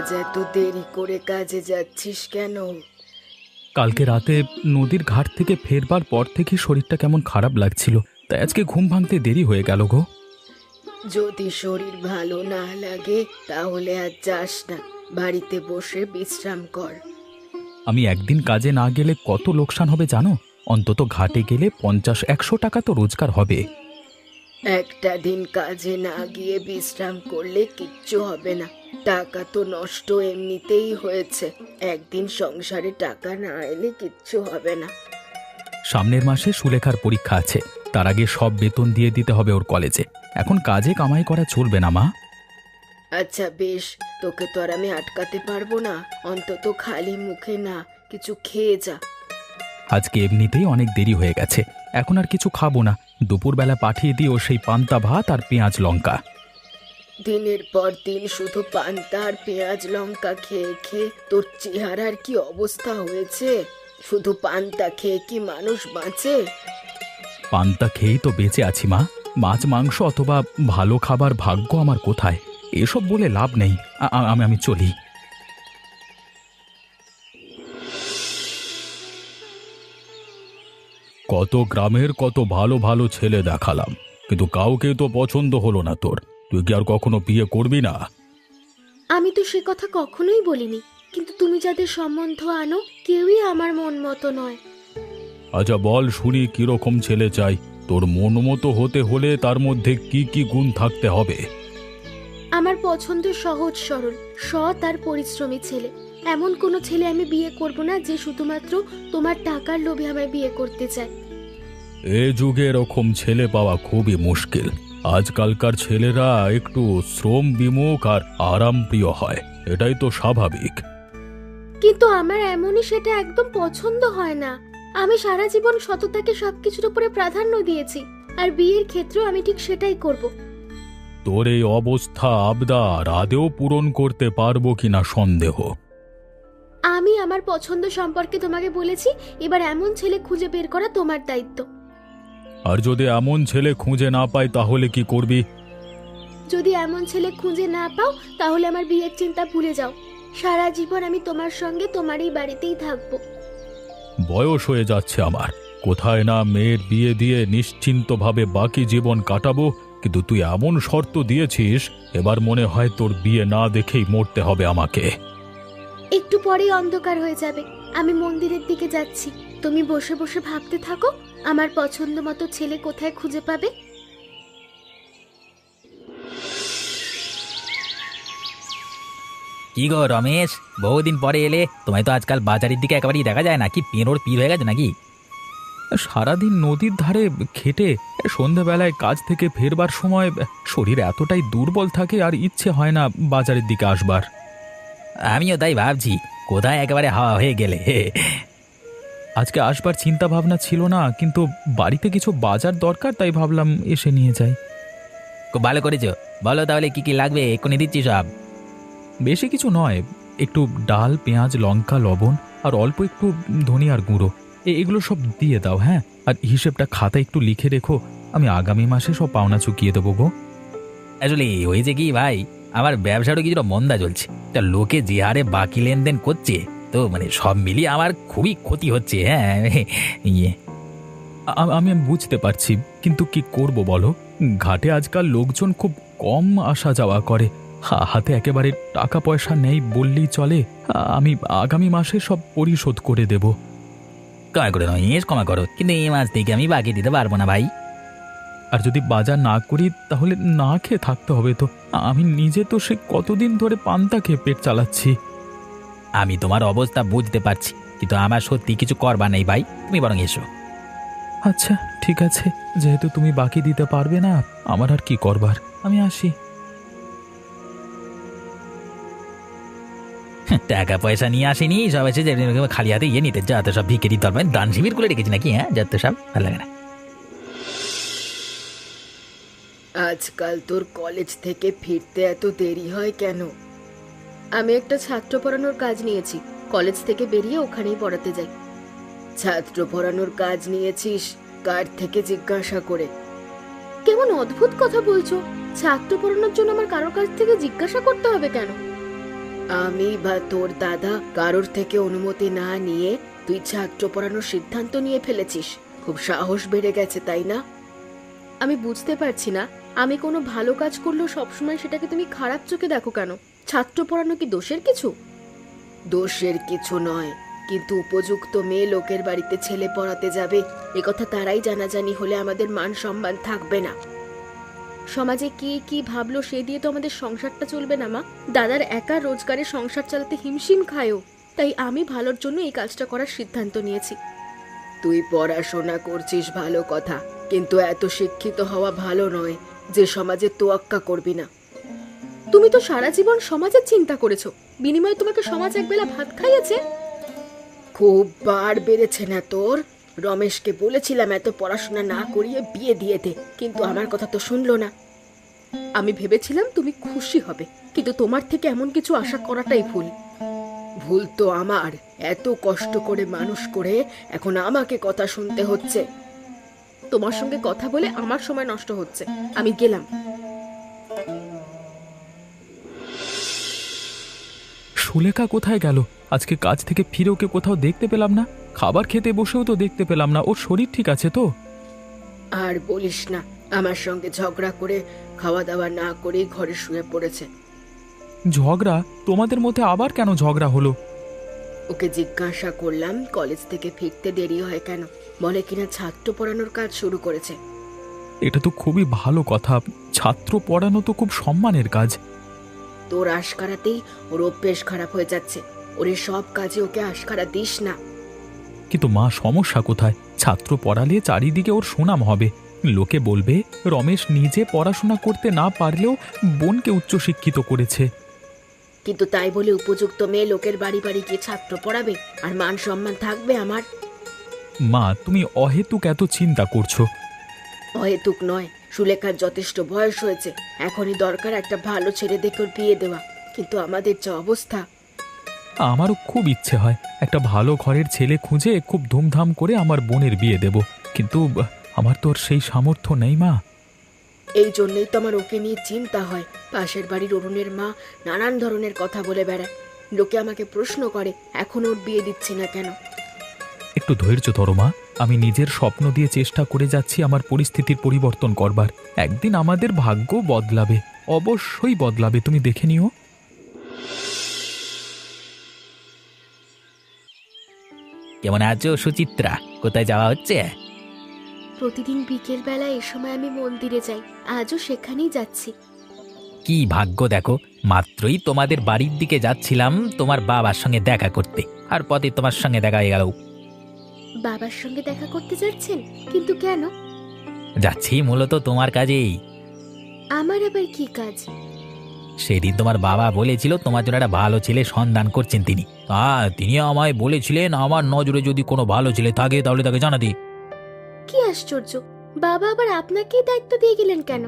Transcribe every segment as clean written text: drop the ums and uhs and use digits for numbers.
আজ এত দেরি করে কাজে যাচ্ছিস কেন? কালকে রাতে নদীর ঘাট থেকে ফেরবার পর থেকে শরীরটা কেমন খারাপ লাগছিল, তাই আজকে ঘুম ভাঙতে দেরি হয়ে গেল গো। যদি শরীর ভালো না লাগে তাহলে আজ যাস না, বাড়িতে বসে বিশ্রাম কর। আমি একদিন কাজে না গেলে কত লোকসান হবে জানো? অন্তত ঘাটে গেলে 50-100 টাকা তো রোজগার হবে। একটা দিন কাজে না গিয়ে বিশ্রাম করলে কিচ্ছু হবে না, টাকা তো নষ্ট এমনিতেই হয়েছে। একদিন সংসারে টাকা না এলে কিচ্ছু হবে না। সামনের মাসে সুলেখার পরীক্ষা আছে, তার আগে সব বেতন দিয়ে দিতে হবে ওর কলেজে। এখন কাজে কামাই করা চলবে না মা। আচ্ছা বেশ, তোকে তো আর আমি আটকাতে পারবো না, অন্তত খালি মুখে না, কিছু খেয়ে যা। আজকে এমনিতেই অনেক দেরি হয়ে গেছে, এখন আর কিছু খাবো না। দুপুরবেলা পাঠিয়ে দিও সেই পান্তা ভাত আর পেঁয়াজ লঙ্কা। দিনের পর দিন শুধু পান্তা আর পেঁয়াজ লঙ্কা খেয়ে খেয়ে তোর চেহারার কি অবস্থা হয়েছে? শুধু পান্তা খেয়ে কি মানুষ বাঁচে? পান্তা খেয়েই তো বেঁচে আছি মা। মাছ মাংস অথবা ভালো খাবার ভাগ্য আমার কোথায়? এসব বলে লাভ নেই। আমি চলি। কত গ্রামের কত ভালো ভালো ছেলে দেখালাম, কিন্তু কাউকে তো পছন্দ হলো না তোর। তুই কি আর কখনো বিয়ে করবি না? আমি তো সে কথা কখনোই বলিনি, কিন্তু তুমি যাদের সম্বন্ধ আনো কেউই আমার মন মতো নয়। আচ্ছা বল শুনি, কিরকম ছেলে চাই? তোর মন মতো হতে হলে তার মধ্যে কি কি গুণ থাকতে হবে? আমার পছন্দ সহজ সরল, সৎ আর পরিশ্রমী ছেলে। এমন কোনো ছেলে আমি বিয়ে করব না যে শুধুমাত্র তোমার টাকার লোভে আমায় বিয়ে করতে চায়। এ যুগে এরকম ছেলে পাওয়া খুবই মুশকিল। আজকালকার ছেলেরা একটু শ্রম বিমুখ আর আরাম প্রিয় হয়, এটাই তো স্বাভাবিক। কিন্তু আমার এমনই সেটা একদম পছন্দ হয় না। আমি সারা জীবন সততাকে সবকিছুর উপরে প্রাধান্য দিয়েছি, আর বিয়ের ক্ষেত্রেও আমি ঠিক সেটাই করব। তোর এই অবস্থা আবদার আদেও পূরণ করতে পারবো কিনা সন্দেহ। আমি আমার পছন্দ সম্পর্কে তোমাকে বলেছি, এবার এমন ছেলে খুঁজে বের করা তোমার দায়িত্ব। আর যদি এমন ছেলে খুঁজে না পাই তাহলে কি করবি? যদি এমন ছেলে খুঁজে না পাও তাহলে আমার বিয়ের চিন্তা ভুলে যাও। সারা জীবন আমি তোমার সঙ্গে তোমার এই বাড়িতেই থাকবো। বয়স হয়ে যাচ্ছে আমার, কোথায় না মেয়ের বিয়ে দিয়ে নিশ্চিন্তভাবে বাকি জীবন কাটাবো, কিন্তু তুই এমন শর্ত দিয়েছিস, এবার মনে হয় তোর বিয়ে না দেখেই মরতে হবে আমাকে। একটু পরেই অন্ধকার হয়ে যাবে, আমি মন্দিরের দিকে যাচ্ছি। তুমি বসে বসে ভাবতে থাকো আমার পছন্দ মতো ছেলে কোথায় খুঁজে পাবে। কি গো রমেশ, বহুদিন পরে এলে। তোমায় তো আজকাল বাজারের দিকে একেবারেই দেখা যায় না। কি পেনোর পীর হয়ে গেছে নাকি? সারাদিন নদীর ধারে খেটে সন্ধ্যাবেলায় কাজ থেকে ফেরবার সময় শরীর এতটাই দুর্বল থাকে আর ইচ্ছে হয় না বাজারের দিকে আসবার। আমিও তাই ভাবছি, কোথায় একেবারে হাওয়া হয়ে গেলে। আজকে আসবার চিন্তা ভাবনা ছিল না, কিন্তু বাড়িতে কিছু বাজার দরকার, তাই ভাবলাম এসে নিয়ে যাই। খুব ভালো করেছো। বলো তাহলে কি কি লাগবে, এক্ষুনি দিচ্ছি সব। বেশি কিছু নয়, একটু ডাল, পেঁয়াজ, লঙ্কা, লবণ আর অল্প একটু ধনিয়ার গুঁড়ো, এগুলো সব দিয়ে দাও। হ্যাঁ, আর হিসেবটা খাতায় একটু লিখে রেখো, আমি আগামী মাসে সব পাওনা চুকিয়ে দেবো গো। আসলে হয়েছে কি ভাই, আমার ব্যবসাটা কিছুটা মন্দা চলছে। তা লোকে যে হারে বাকি লেনদেন করছে, তো মানে সব মিলিয়ে আমার খুবই ক্ষতি হচ্ছে। হ্যাঁ ইয়ে আমি বুঝতে পারছি, কিন্তু কি করব বলো? ঘাটে আজকাল লোকজন খুব কম আসা যাওয়া করে, হাতে একেবারে টাকা পয়সা নেই বললেই চলে। আমি আগামী মাসে সব পরিশোধ করে দেব। ক্ষমা করে নয়, ক্ষমা করো, কিন্তু এই মাস থেকে আমি বাকি দিতে পারবো না ভাই। আর যদি বাজার না করি তাহলে না খেয়ে থাকতে হবে তো। আমি নিজে তো সে কতদিন ধরে পান্তা খেয়ে পেট চালাচ্ছি। আমি তোমার অবস্থা বুঝতে পারছি, কিন্তু আমার সত্যি কিছু করবার নেই ভাই, তুমি বরং এসো। আচ্ছা ঠিক আছে, যেহেতু তুমি বাকি দিতে পারবে না, আমার আর কি করবার, আমি আসি। টাকা পয়সা নিয়ে আসেনি, সব এসে খালি হাতে ইয়ে নিতে যাতে সব ভিকে দিতে পারবেন। দান শিবির করে রেখেছি নাকি? হ্যাঁ, যাতে সব ভালো লাগে না। আজকাল তোর কলেজ থেকে ফিরতে এত দেরি হয় কেন? আমি একটা ছাত্র পড়ানোর কাজ নিয়েছি, কলেজ থেকে বেরিয়ে ওখানেই পড়াতে যাই। ছাত্র পড়ানোর কাজ নিয়েছিস? কার থেকে জিজ্ঞাসা করে? কেমন অদ্ভুত কথা বলছো! ছাত্র পড়ানোর জন্য আমার কারোর কাছ থেকে জিজ্ঞাসা করতে হবে কেন? আমি বা তোর দাদা কারোর থেকে অনুমতি না নিয়ে তুই ছাত্র পড়ানোর সিদ্ধান্ত নিয়ে ফেলেছিস। খুব সাহস বেড়ে গেছে, তাই না? আমি বুঝতে পারছি না, আমি কোনো ভালো কাজ করলেও সবসময় সেটাকে তুমি খারাপ চোখে দেখো কেন? ছাত্র পড়ানো কি দোষের কিছু? দোষের কিছু নয়, কিন্তু উপযুক্ত মেয়ে লোকের বাড়িতে ছেলে পড়াতে যাবে একথা তারাই জানাজানি হলে আমাদের মান সম্মান থাকবে না। সমাজে কে কি ভাবলো সে দিয়ে তো আমাদের সংসারটা চলবে না মা। দাদার একা রোজগারে সংসার চালাতে হিমশিম খায়ও, তাই আমি ভালোর জন্য এই কাজটা করার সিদ্ধান্ত নিয়েছি। তুই পড়াশোনা করছিস ভালো কথা, কিন্তু এত শিক্ষিত হওয়া ভালো নয় যে সমাজে তোয়াক্কা করবি না। তুমি তো সারা জীবন সমাজের চিন্তা করেছো, বিনিময়ে তোমাকে সমাজ একবেলা ভাত খাইয়েছে। খুব বার বেড়েছে না তোর? রমেশকে বলেছিলাম এত পড়াশোনা না করিয়ে বিয়ে দিয়ে দে, কিন্তু আমার কথা তো শুনলো না। আমি ভেবেছিলাম তুমি খুশি হবে, কিন্তু তোমার থেকে এমন কিছু আশা করাটাই ভুল। ভুল তো আমার, এত কষ্ট করে মানুষ করে এখন আমাকে কথা শুনতে হচ্ছে। তোমার সঙ্গে কথা বলে আমার সময় নষ্ট হচ্ছে, আমি গেলাম। সুলেখা কোথায় গেল? আজকে কাজ থেকে ফিরে ওকে কোথাও দেখতে পেলাম না। খাবার খেতে বসেও তো দেখতে পেলাম না। ওর শরীর ঠিক আছে তো? আর বলিস না, আমার সঙ্গে ঝগড়া করে খাওয়া দাওয়া না করে ঘরে শুয়ে পড়েছে। ঝগড়া? তোমাদের মধ্যে আবার কেন ঝগড়া হলো? ওকে জিজ্ঞাসা করলাম কলেজ থেকে ফিরতে দেরি হয় কেন, বলে কিনা ছাত্র পড়ানোর কাজ শুরু করেছে। এটা তো খুবই ভালো কথা। ছাত্র পড়ানো তো খুব সম্মানের কাজ। তোর আশকারাতেই ওর অভ্যেস খারাপ হয়ে যাচ্ছে। ওরে সব কাজে ওকে আশকারা দিস না। কিন্তু মা, সমস্যা কোথায়? ছাত্র পড়ালে চারিদিকে ওর সুনাম হবে। লোকে বলবে রমেশ নিজে পড়াশোনা করতে না পারলেও বোনকে উচ্চশিক্ষিত করেছে। কিন্তু তাই বলে উপযুক্ত মেয়ে লোকের বাড়ি বাড়ি গিয়ে ছাত্র পড়াবে আর মান সম্মান থাকবে আমার? মা, তুমি অহেতুক এত চিন্তা করছো। অহেতুক নয়, সুলেখার যথেষ্ট বয়স হয়েছে, এখনই দরকার একটা ভালো ছেলে দেখে ওর বিয়ে দেওয়া। কিন্তু আমাদের যে অবস্থা। আমারও খুব ইচ্ছে হয় একটা ভালো ঘরের ছেলে খুঁজে খুব ধুমধাম করে আমার বোনের বিয়ে দেব, কিন্তু আমার তো আর সেই সামর্থ্য নেই মা। এই জন্যই তো আমার ওকে নিয়ে চিন্তা হয়। পাশের বাড়ির অরুণের মা নানান ধরনের কথা বলে বেড়ায়। লোকে আমাকে প্রশ্ন করে এখন ওর বিয়ে দিচ্ছি না কেন। একটু ধৈর্য ধরো মা, আমি নিজের স্বপ্ন দিয়ে চেষ্টা করে যাচ্ছি আমার পরিস্থিতির পরিবর্তন করবার। একদিন আমাদের ভাগ্য বদলাবে, অবশ্যই বদলাবে, তুমি দেখে নিও। কেমন আছো সুচিত্রা? কোথায় যাওয়া হচ্ছে? প্রতিদিন বিকেল বেলা এ সময় আমি মন্দিরে যাই, আজও সেখানেই যাচ্ছি। কি ভাগ্য দেখো, মাত্রই তোমাদের বাড়ির দিকে যাচ্ছিলাম তোমার বাবার সঙ্গে দেখা করতে, আর পথে তোমার সঙ্গে দেখা হয়ে গেল। বাবার সঙ্গে দেখা করতে যাচ্ছেন? কিন্তু কেন? যাচ্ছি মূলত তোমার কাজেই। আমার আবার কি কাজ? সেদিন তোমার বাবা বলেছিল তোমার জন্য একটা ভালো ছেলে সন্ধান করছেন তিনি। তিনি আমায় বলেছিলেন আমার নজরে যদি কোনো ভালো ছেলে থাকে তাহলে তাকে জানাতে। কি আশ্চর্য, বাবা আবার আপনাকেই দায়িত্ব দিয়ে গেলেন কেন?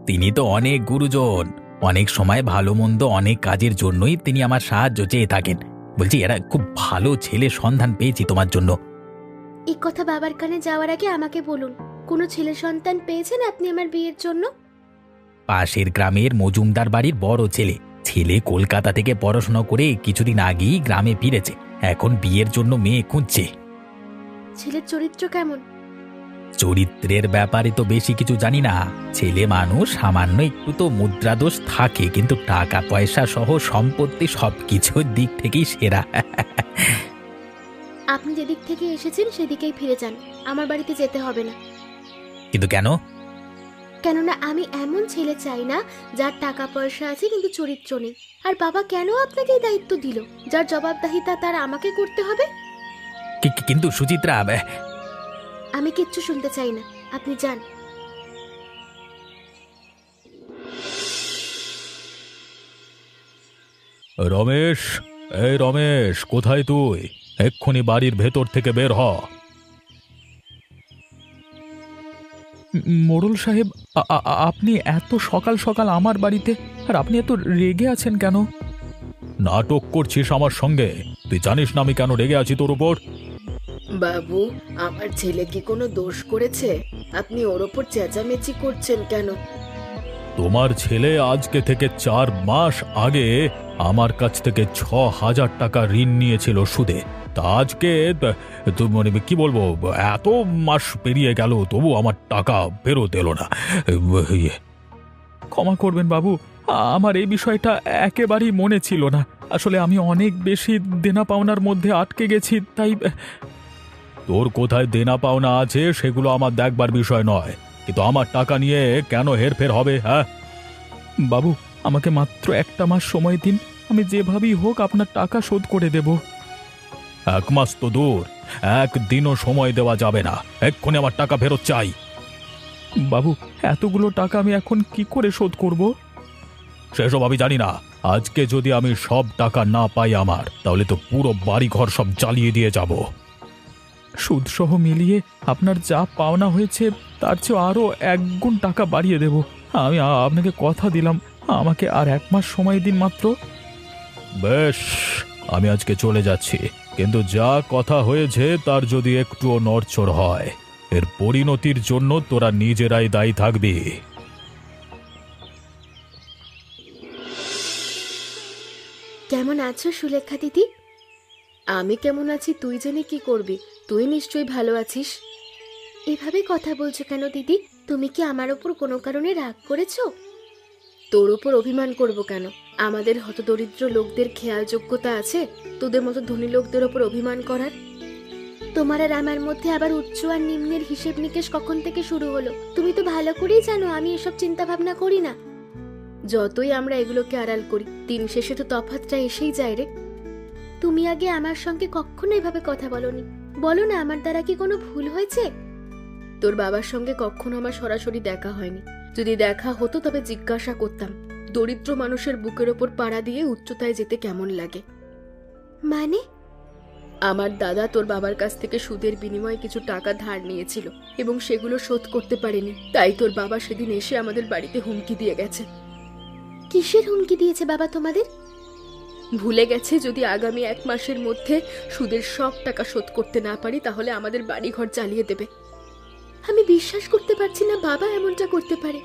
তিনি তো অনেক গুরুজন, অনেক সময় ভালো মন্দ অনেক কাজের জন্যই তিনি আমার সাহায্য চেয়ে থাকেন। বলছি এরা খুব ভালো ছেলে সন্ধান পেয়েছি তোমার জন্য। এই কথা বাবার কানে যাওয়ার আগে আমাকে বলুন, কোনো ছেলে সন্তান পেয়েছেন আপনি আমার বিয়ের জন্য? পাশের গ্রামের মজুমদার বাড়ির বড় ছেলে, ছেলে কলকাতা থেকে পড়াশোনা করে কিছুদিন আগেই গ্রামে ফিরেছে, এখন বিয়ের জন্য মেয়ে খুঁজছে। ছেলের চরিত্র কেমন? চরিত্রের ব্যাপারে তো বেশি কিছু জানি না। ছেলে মানুষ, সামান্য একটু তো মুদ্রাদোষ থাকে, কিন্তু টাকা পয়সা সহ সম্পত্তি সবকিছুর দিক থেকেই সেরা। আপনি যেদিক থেকে এসেছেন সেদিকেই ফিরে যান, আমার বাড়িতে যেতে হবে না। কিন্তু কেন? কেননা আমি এমন ছেলে চাই না যার টাকা পয়সা আছে কিন্তু চরিত্র নেই। আর বাবা কেন আপনাকে এই দায়িত্ব দিল যার জবাবদিহিতা তার আমাকে করতে হবে? কিন্তু সুচিত্রা, আমি কিচ্ছু শুনতে চাই না, আপনি যান। রমেশ, এই রমেশ, কোথায় তুই? এক্ষুনি বাড়ির ভেতর থেকে বের হ। মোড়ল সাহেব, আপনি এত সকাল সকাল আমার বাড়িতে, আর আপনি এত রেগে আছেন কেন? নাটক করছিস আমার সঙ্গে? তুই জানিস না আমি কেন রেগে আছি তোর উপর? বাবু, আমার ছেলে কি কোনো দোষ করেছে? আপনি ওর ওপর চেঁচামেচি করছেন কেন? তোমার ছেলে আজকে থেকে 4 মাস আগে আমার কাছ থেকে 6,000 টাকা ঋণ নিয়েছিল সুদে। তা আজকে মানে কি বলবো, এত মাস পেরিয়ে গেল তবু আমার টাকা ফেরত এলো না। ইয়ে, ক্ষমা করবেন বাবু, আমার এই বিষয়টা একেবারেই মনে ছিল না। আসলে আমি অনেক বেশি দেনা পাওনার মধ্যে আটকে গেছি, তাই। তোর কোথায় দেনা পাওনা আছে সেগুলো আমার দেখবার বিষয় নয়, কিন্তু আমার টাকা নিয়ে কেন হেরফের হবে? হ্যাঁ বাবু, আমাকে মাত্র 1 মাস সময় দিন, আমি যেভাবেই হোক আপনার টাকা শোধ করে দেব। 1 মাস তো দূর, 1 দিনও সময় দেওয়া যাবে না। এক্ষুনি আমার টাকা ফেরত চাই। বাবু, এতগুলো টাকা আমি এখন কি করে শোধ করব? সেসব আমি জানি না। আজকে যদি আমি সব টাকা না পাই আমার, তাহলে তো পুরো বাড়ি ঘর সব জ্বালিয়ে দিয়ে যাব। সুদসহ মিলিয়ে আপনার যা পাওনা হয়েছে তার চেয়ে আরও 1 গুণ টাকা বাড়িয়ে দেব। আমি আপনাকে কথা দিলাম, আমাকে আর 1 মাস সময় দিন মাত্র। বেশ, আমি আজকে চলে যাচ্ছি, কিন্তু যা কথা হয়েছে তার যদি একটুও নড়চড় হয়, এর পরিণতির জন্য তোরা নিজেরাই দায়ী থাকবি। কেমন আছো সুলেখা দিদি? আমি কেমন আছি তুই জেনে কি করবি? তুই নিশ্চয়ই ভালো আছিস। এভাবে কথা বলছো কেন দিদি? তুমি কি আমার ওপর কোনো কারণে রাগ করেছো? তোর ওপর অভিমান করব কেন? আমাদের হতদরিদ্র লোকদের খেয়াল যোগ্যতা আছে তোদের মতো ধনী লোকদের ওপর অভিমান করার? তোমার আর আমার মধ্যে আবার উচ্চ আর নিম্নের হিসেব নিকেশ কখন থেকে শুরু হলো? তুমি তো ভালো করেই জানো আমি এসব চিন্তা ভাবনা করি না। যতই আমরা এগুলোকে আড়াল করি, দিন শেষে তো তফাৎটা এসেই যায় রে। তুমি আগে আমার সঙ্গে কখনো এভাবে কথা বলোনি। বলো না, আমার দ্বারা কি কোনো ভুল হয়েছে? তোর বাবার সঙ্গে কখনো আমার সরাসরি দেখা হয়নি। যদি দেখা হতো তবে জিজ্ঞাসা করতাম দরিদ্র মানুষের বুকের ওপর পাড়া দিয়ে উচ্চতায় যেতে কেমন লাগে। মানে? আমার দাদা তোর বাবার কাছ থেকে সুদের বিনিময়ে কিছু টাকা ধার নিয়েছিল এবং সেগুলো শোধ করতে পারেনি, তাই তোর বাবা সেদিন এসে আমাদের বাড়িতে হুমকি দিয়ে গেছে। কিসের হুমকি দিয়েছে বাবা তোমাদের? ভুলে গেছে যদি আগামী 1 মাসের মধ্যে সুদের সব টাকা শোধ করতে না পারি তাহলে আমাদের বাড়ি ঘর জ্বালিয়ে দেবে। আমি বিশ্বাস করতে পারছি না বাবা এমনটা করতে পারে।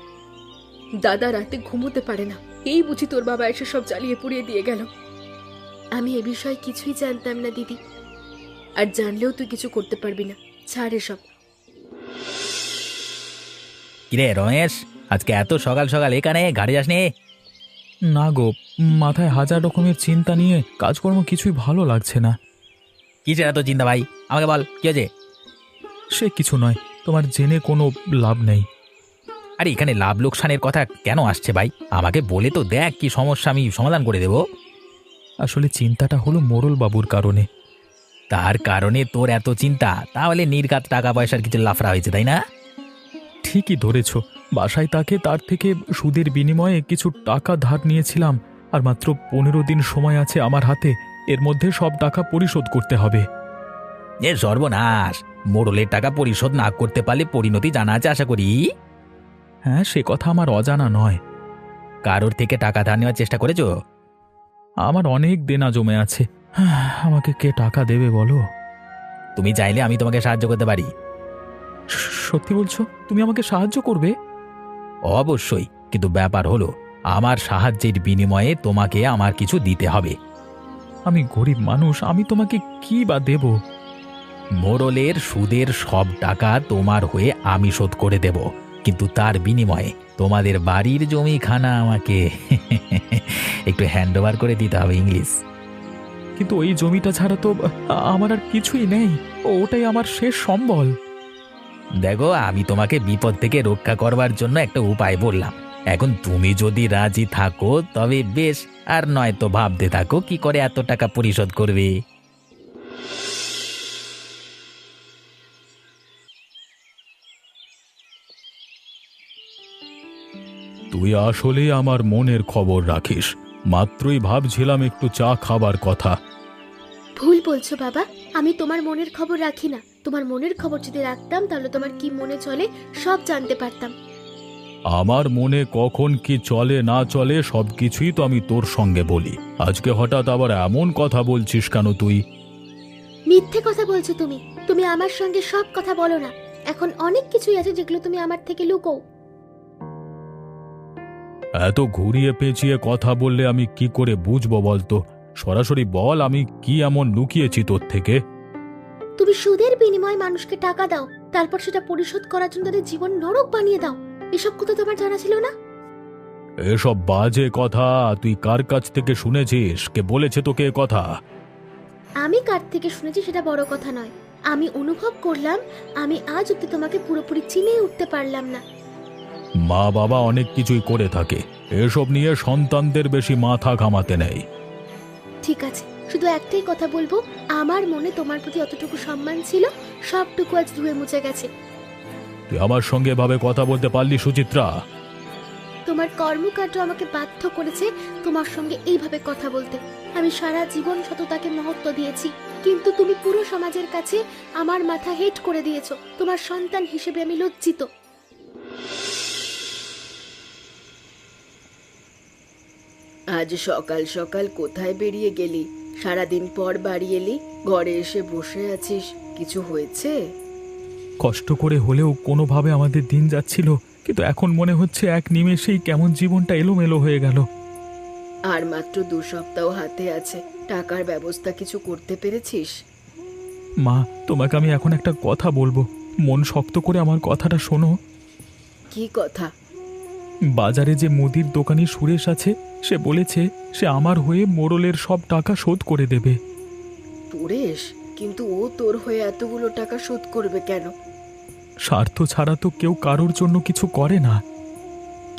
দাদা রাতে ঘুমোতে পারে না, এই বুঝি তোর বাবা এসে সব জ্বালিয়ে পুড়িয়ে দিয়ে গেল। আমি এ বিষয়ে কিছুই জানতাম না দিদি, আর জানলেও তুই কিছু করতে পারবি না। ছাড় এসব। কিরে রমেশ, আজকে এত সকাল সকাল এখানে গাড়ি যাসনি? না গো, মাথায় 1000 রকমের চিন্তা নিয়ে কাজকর্ম কিছুই ভালো লাগছে না। কিসের এত চিন্তা ভাই? আমাকে বল, কি হয়েছে? সে কিছু নয়, তোমার জেনে কোনো লাভ নেই। আরে এখানে লাভ লোকসানের কথা কেন আসছে ভাই? আমাকে বলে তো দেখ, কি সমস্যা আমি সমাধান করে দেব। আসলে চিন্তাটা হলো মোড়ল বাবুর কারণে। তার কারণে তোর এত চিন্তা? তাহলে নির্ঘাত টাকা পয়সার কিছু লাফড়া হয়েছে, তাই না? ঠিকই ধরেছ, বাসায় তাকে তার থেকে সুদের বিনিময়ে কিছু টাকা ধার নিয়েছিলাম, আর মাত্র 15 দিন সময় আছে আমার হাতে। এর মধ্যে সব টাকা পরিশোধ করতে হবে। এ সর্বনাশ! মোড়লের টাকা পরিশোধ না করতে পারলে পরিণতি জানা আছে আশা করি। হ্যাঁ, সে কথা আমার অজানা নয়। কারোর থেকে টাকা ধার নেওয়ার চেষ্টা করেছো? আমার অনেক দেনা জমে আছে। আমাকে কে টাকা দেবে বলো? তুমি চাইলে আমি তোমাকে সাহায্য করতে পারি। সত্যি বলছো? তুমি আমাকে সাহায্য করবে? অবশ্যই, কিন্তু ব্যাপার হলো আমার সাহায্যের বিনিময়ে তোমাকে আমার কিছু দিতে হবে। আমি গরিব মানুষ, আমি তোমাকে কি বা দেব? মোড়লের সুদের সব টাকা তোমার হয়ে আমি শোধ করে দেব, কিন্তু তার বিনিময়ে তোমাদের বাড়ির জমিখানা আমাকে একটু হ্যান্ড ওভার করে দিতে হবে। ইংলিশ। কিন্তু ওই জমিটা ছাড়া তো আমার আর কিছুই নেই, ওটাই আমার শেষ সম্বল। দেখো, আমি তোমাকে বিপদ থেকে রক্ষা করবার জন্য একটা উপায় বললাম। এখন তুমি যদি রাজি থাকো তবে বেশ, আর নয়তো ভাবতে থাকো কি করে এত টাকা পরিশোধ করবে। তুই আসলে আমার মনের খবর রাখিস। মাত্রই ভাবছিলাম একটু চা খাবার কথা। ভুল বলছো বাবা, আমি তোমার মনের খবর রাখি না। তোমার মনের খবর যদি রাখতাম তাহলে তোমার কি মনে চলে সব জানতে পারতাম। আমার মনে কখন কি চলে না চলে সবকিছুই তো আমি তোর সঙ্গে বলি। আজকে হঠাৎ আবার এমন কথা বলছিস কেন তুই? মিথ্যে কথা বলছো তুমি। তুমি আমার সঙ্গে সব কথা বলো না। এখন অনেক কিছুই আছে যেগুলো তুমি আমার থেকে লুকোও। এত ঘুরিয়ে পেঁচিয়ে কথা বললে আমি কি করে বুঝবো বলতো? সরাসরি বল, আমি কি এমন লুকিয়েছি তোর থেকে? তুমি সুদের বিনিময়ে মানুষকে টাকা দাও, তারপর সেটা পরিশোধ করার জন্য তাদের জীবন নরক বানিয়ে দাও। এসব কথা তোমার জানা ছিল না? এসব বাজে কথা তুই কার কাছ থেকে শুনেছিস? কে বলেছে তোকে এ কথা? আমি কার থেকে শুনেছি সেটা বড় কথা নয়, আমি অনুভব করলাম আমি আজ অব্দি তোমাকে পুরোপুরি চিনে উঠতে পারলাম না। মা বাবা অনেক কিছুই করে থাকে, এসব নিয়ে সন্তানদের বেশি মাথা ঘামাতে নেই। ঠিক আছে, শুধু একটাই কথা বলবো, আমার মনে তোমার প্রতি অতটুকু সম্মান ছিল, সবটুকু আজ ধুয়ে মুছে গেছে। তুই আমার সঙ্গে এভাবে কথা বলতে পারলি সুচিত্রা? তোমার কর্মকাণ্ড আমাকে বাধ্য করেছে তোমার সঙ্গে এইভাবে কথা বলতে। আমি সারা জীবন সততাকে মহত্ব দিয়েছি, কিন্তু তুমি পুরো সমাজের কাছে আমার মাথা হেট করে দিয়েছো। তোমার সন্তান হিসেবে আমি লজ্জিত। আজ সকাল সকাল কোথায় বেরিয়ে গেলি? সারাদিন পর বাড়ি এলি, ঘরে এসে বসে আছিস, কিছু হয়েছে? কষ্ট করে হলেও কোনোভাবে আমাদের দিন যাচ্ছিল, কিন্তু এখন মনে হচ্ছে এক নিমেষেই কেমন জীবনটা এলোমেলো হয়ে গেল। আর মাত্র 2 সপ্তাহ হাতে আছে, টাকার ব্যবস্থা কিছু করতে পেরেছিস? মা, তোমাকে আমি এখন একটা কথা বলবো, মন শক্ত করে আমার কথাটা শোনো। কি কথা? বাজারে যে মুদির দোকানি সুরেশ আছে, সে বলেছে সে আমার হয়ে মোড়লের সব টাকা শোধ করে দেবে। সুরেশ? কিন্তু ও তোর হয়ে এতগুলো টাকা শোধ করবে কেন? স্বার্থ ছাড়া তো কেউ কারোর জন্য কিছু করে না।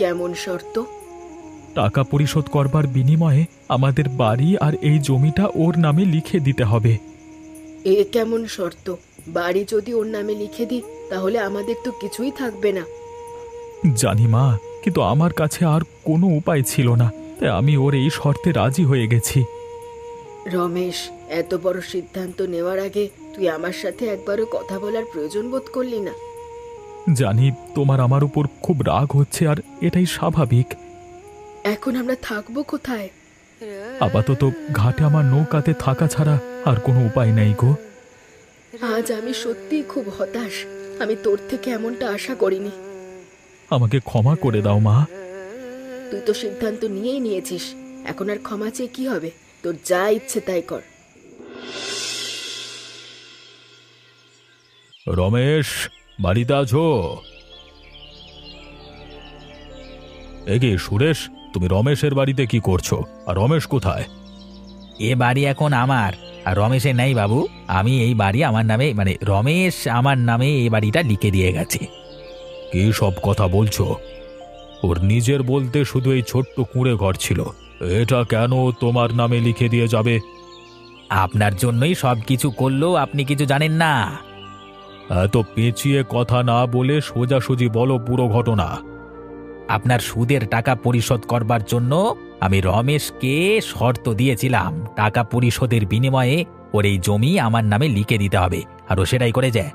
কেমন শর্ত? টাকা পরিশোধ করবার বিনিময়ে আমাদের বাড়ি আর এই জমিটা ওর নামে লিখে দিতে হবে। এ কেমন শর্ত? বাড়ি যদি ওর নামে লিখে দিই তাহলে আমাদের তো কিছুই থাকবে না। জানি মা, কিন্তু আমার কাছে আর কোনো উপায় ছিল না, তাই আমি ওর এই শর্তে রাজি হয়ে গেছি। রমেশ, এত বড় সিদ্ধান্ত নেওয়ার আগে তুই আমার সাথে একবারও কথা বলার প্রয়োজন বোধ করলি না? জানি তোমার আমার উপর খুব রাগ হচ্ছে, আর এটাই স্বাভাবিক। এখন আমরা থাকবো কোথায়? আপাতত ঘাটে আমার নৌকাতে থাকা ছাড়া আর কোনো উপায় নেই গো। আজ আমি সত্যিই খুব হতাশ, আমি তোর থেকে এমনটা আশা করিনি। আমাকে ক্ষমা করে দাও মা। তুই তো সিদ্ধান্ত নিয়েই নিয়েছিস, এখন আর ক্ষমা চেয়ে কি হবে? তোর যা ইচ্ছে তাই কর। রমেশ, বাড়িতে আছো? এগে সুরেশ, তুমি রমেশের বাড়িতে কি করছো? আর রমেশ কোথায়? এ বাড়ি এখন আমার, আর রমেশের নেই বাবু। আমি এই বাড়ি আমার নামে, মানে রমেশ আমার নামে এই বাড়িটা লিখে দিয়ে গেছে। কি সব কথা বলছো? ওর নিজের বলতে শুধু এই ছোট্ট কুঁড়ে ঘর ছিল, এটা কেন তোমার নামে লিখে দিয়ে যাবে? আপনার জন্যই সব কিছু করলো, আপনি কিছু জানেন না। এত পেঁচিয়ে কথা না বলে সোজাসুজি বলো পুরো ঘটনা। আপনার সুদের টাকা পরিশোধ করবার জন্য আমি রমেশকে শর্ত দিয়েছিলাম, টাকা পরিশোধের বিনিময়ে ওর এই জমি আমার নামে লিখে দিতে হবে, আর ও সেটাই করে যায়।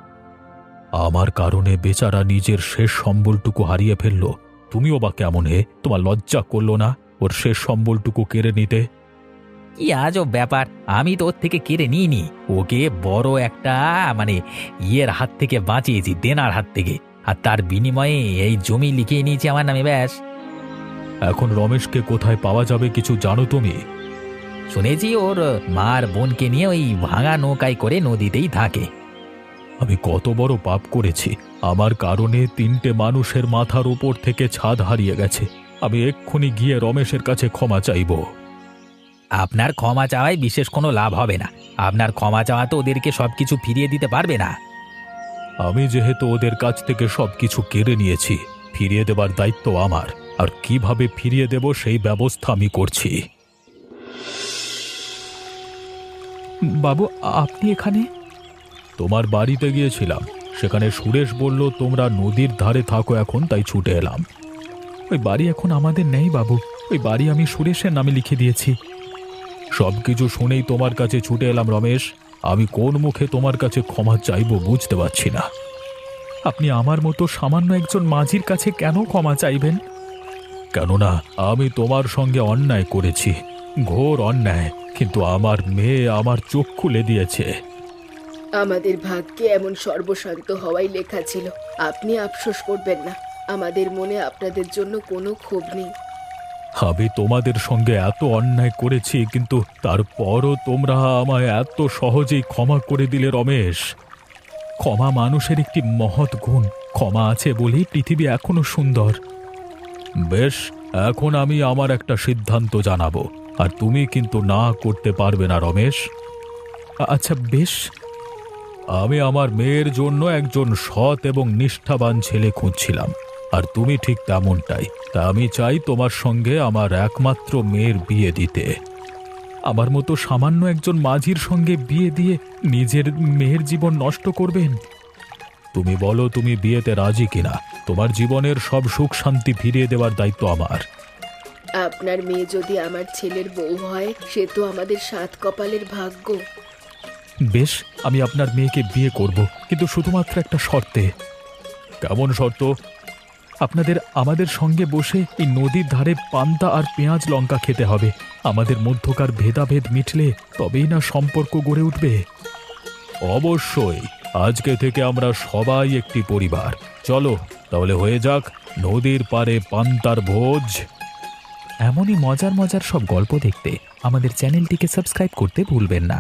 আমার কারণে বেচারা নিজের শেষ সম্বলটুকু হারিয়ে ফেললো, তুমিও বা কেমন হে? তোমার লজ্জা করলো না ওর শেষ সম্বলটুকু কেড়ে নিতে? কি আজব ব্যাপার, আমি তো ওর থেকে কেড়ে নিইনি, ওকে বড় একটা ইয়ের হাত থেকে বাঁচিয়েছি, দেনার হাত থেকে, আর তার বিনিময়ে এই জমি লিখিয়ে নিয়েছি আমার নামে, ব্যাস। এখন রমেশকে কোথায় পাওয়া যাবে কিছু জানো তুমি? শুনেছি ওর মার বোনকে নিয়ে ওই ভাঙা নৌকায় করে নদীতেই থাকে। আমি কত বড় পাপ করেছি, আমার কারণে 3টে মানুষের মাথার উপর থেকে ছাদ হারিয়ে গেছে। আমি এক্ষুনি গিয়ে রমেশের কাছে ক্ষমা চাইব। আপনার ক্ষমা চাওয়ায় বিশেষ কোনো লাভ হবে না, আপনার ক্ষমা চাওয়া তো ওদেরকে সবকিছু ফিরিয়ে দিতে পারবে না। আমি যেহেতু ওদের কাছ থেকে সবকিছু কেড়ে নিয়েছি, ফিরিয়ে দেবার দায়িত্ব আমার, আর কিভাবে ফিরিয়ে দেব সেই ব্যবস্থা আমি করছি। বাবু, আপনি এখানে? তোমার বাড়িতে গিয়েছিলাম, সেখানে সুরেশ বলল তোমরা নদীর ধারে থাকো এখন, তাই ছুটে এলাম। ওই বাড়ি এখন আমাদের নেই বাবু, ওই বাড়ি আমি সুরেশের নামে লিখে দিয়েছি। সবকিছু শুনেই তোমার কাছে ছুটে এলাম রমেশ, আমি কোন মুখে তোমার কাছে ক্ষমা চাইব বুঝতে পারছি না। আপনি আমার মতো সামান্য একজন মাঝির কাছে কেন ক্ষমা চাইবেন? কেননা আমি তোমার সঙ্গে অন্যায় করেছি, ঘোর অন্যায়, কিন্তু আমার মেয়ে আমার চোখ খুলে দিয়েছে। আমাদের ভাগ্যে এমন সর্বশান্ত হওয়াই লেখা ছিল, আপনি আফসোস করবেন না, আমাদের মনে আপনাদের জন্য কোনো ক্ষোভ নেই। আমি তোমাদের সঙ্গে এত অন্যায় করেছি, কিন্তু তারপরও তোমরা আমায় এত সহজেই ক্ষমা করে দিলে রমেশ। ক্ষমা মানুষের একটি মহৎ গুণ। ক্ষমা আছে বলেই পৃথিবী এখনো সুন্দর। বেশ, এখন আমি আমার একটা সিদ্ধান্ত জানাবো, আর তুমি কিন্তু না করতে পারবে না রমেশ। আচ্ছা বেশ। আমি আমার মেয়ের জন্য একজন সৎ এবং নিষ্ঠাবান ছেলে খুঁজছিলাম, আর তুমি ঠিক তেমনটাই। তা আমি চাই তোমার সঙ্গে আমার একমাত্র মেয়ের বিয়ে দিতে। আমার মতো সামান্য একজন মাঝির সঙ্গে বিয়ে দিয়ে নিজের মেয়ের জীবন নষ্ট করবেন? তুমি বলো তুমি বিয়েতে রাজি কিনা। তোমার জীবনের সব সুখ শান্তি ফিরিয়ে দেওয়ার দায়িত্ব আমার। আপনার মেয়ে যদি আমার ছেলের বউ হয়, সে তো আমাদের সাত কপালের ভাগ্য। বেশ, আমি আপনার মেয়েকে বিয়ে করব, কিন্তু শুধুমাত্র একটা শর্তে। কেমন শর্ত? আপনাদের আমাদের সঙ্গে বসে এই নদীর ধারে পান্তা আর পেঁয়াজ লঙ্কা খেতে হবে। আমাদের মধ্যকার ভেদাভেদ মিটলে তবেই না সম্পর্ক গড়ে উঠবে। অবশ্যই, আজকে থেকে আমরা সবাই একটি পরিবার। চলো তাহলে হয়ে যাক নদীর পাড়ে পান্তার ভোজ। এমনই মজার মজার সব গল্প দেখতে আমাদের চ্যানেলটিকে সাবস্ক্রাইব করতে ভুলবেন না।